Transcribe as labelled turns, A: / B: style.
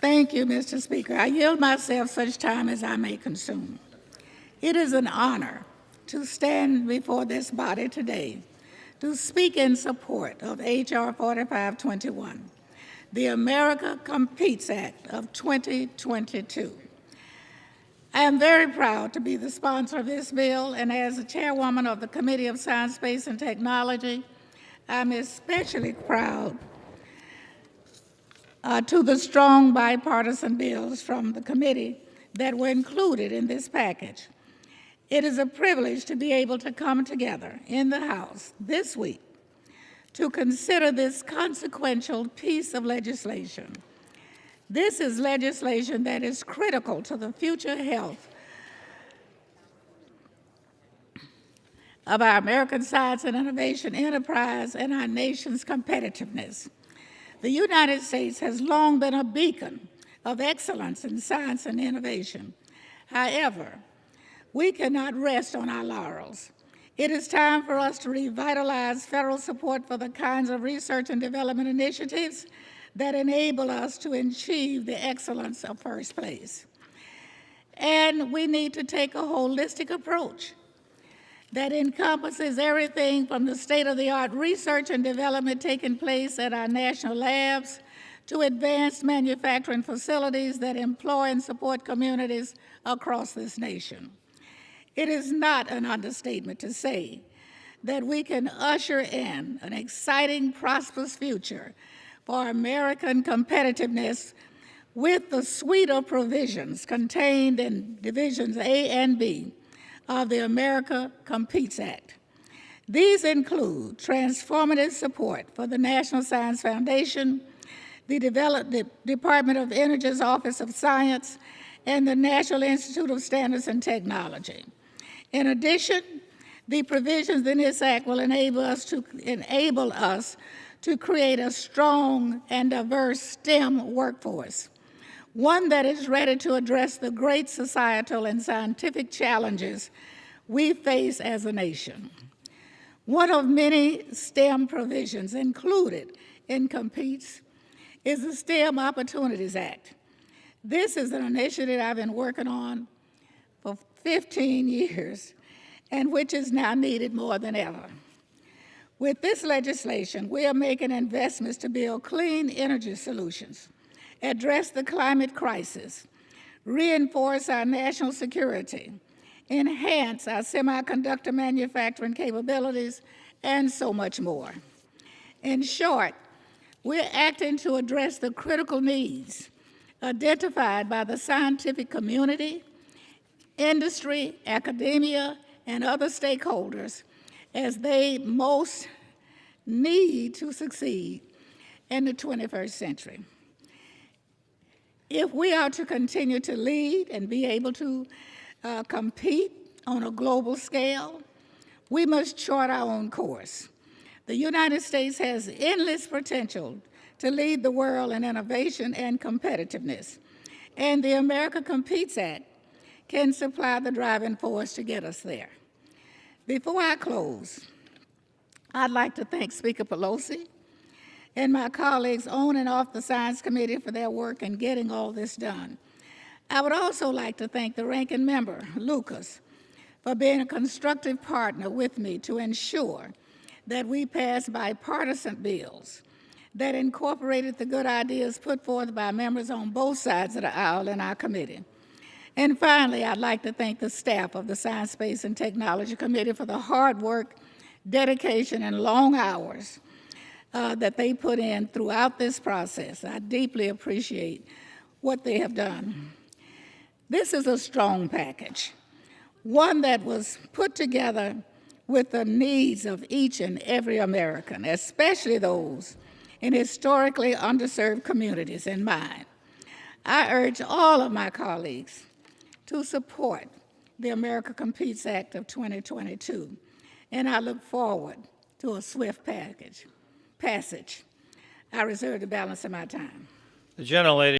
A: Thank you, Mr. Speaker. I yield myself such time as I may consume. It is an honor to stand before this body today to speak in support of H.R. 4521, the America Competes Act of 2022. I am very proud to be the sponsor of this bill, and as the chairwoman of the Committee of Science, Space, and Technology, I'm especially proud to the strong bipartisan bills from the committee that were included in this package. It is a privilege to be able to come together in the House this week to consider this consequential piece of legislation. This is legislation that is critical to the future health of our American science and innovation enterprise and our nation's competitiveness. The United States has long been a beacon of excellence in science and innovation. However, we cannot rest on our laurels. It is time for us to revitalize federal support for the kinds of research and development initiatives that enable us to achieve the excellence of first place. And we need to take a holistic approach that encompasses everything from the state-of-the-art research and development taking place at our national labs to advanced manufacturing facilities that employ and support communities across this nation. It is not an understatement to say that we can usher in an exciting, prosperous future for American competitiveness with the suite of provisions contained in Divisions A and B of the America Competes Act. These include transformative support for the National Science Foundation, the Department of Energy's Office of Science, and the National Institute of Standards and Technology. In addition, the provisions in this act will enable us to create a strong and diverse STEM workforce, one that is ready to address the great societal and scientific challenges we face as a nation. One of many STEM provisions included in Competes is the STEM Opportunities Act. This is an initiative I've been working on for 15 years and which is now needed more than ever. With this legislation, we are making investments to build clean energy solutions, address the climate crisis, reinforce our national security, enhance our semiconductor manufacturing capabilities, and so much more. In short, we're acting to address the critical needs identified by the scientific community, industry, academia, and other stakeholders as they most need to succeed in the 21st century. If we are to continue to lead and be able to compete on a global scale, we must chart our own course. The United States has endless potential to lead the world in innovation and competitiveness, and the America Competes Act can supply the driving force to get us there. Before I close, I'd like to thank Speaker Pelosi and my colleagues on and off the Science Committee for their work in getting all this done. I would also like to thank the ranking member, Lucas, for being a constructive partner with me to ensure that we pass bipartisan bills that incorporated the good ideas put forth by members on both sides of the aisle in our committee. And finally, I'd like to thank the staff of the Science, Space, and Technology Committee for the hard work, dedication, and long hours that they put in throughout this process. I deeply appreciate what they have done. This is a strong package, one that was put together with the needs of each and every American, especially those in historically underserved communities in mind. I urge all of my colleagues to support the America Competes Act of 2022, and I look forward to a swift passage. I reserve the balance of my time.
B: The gentlelady.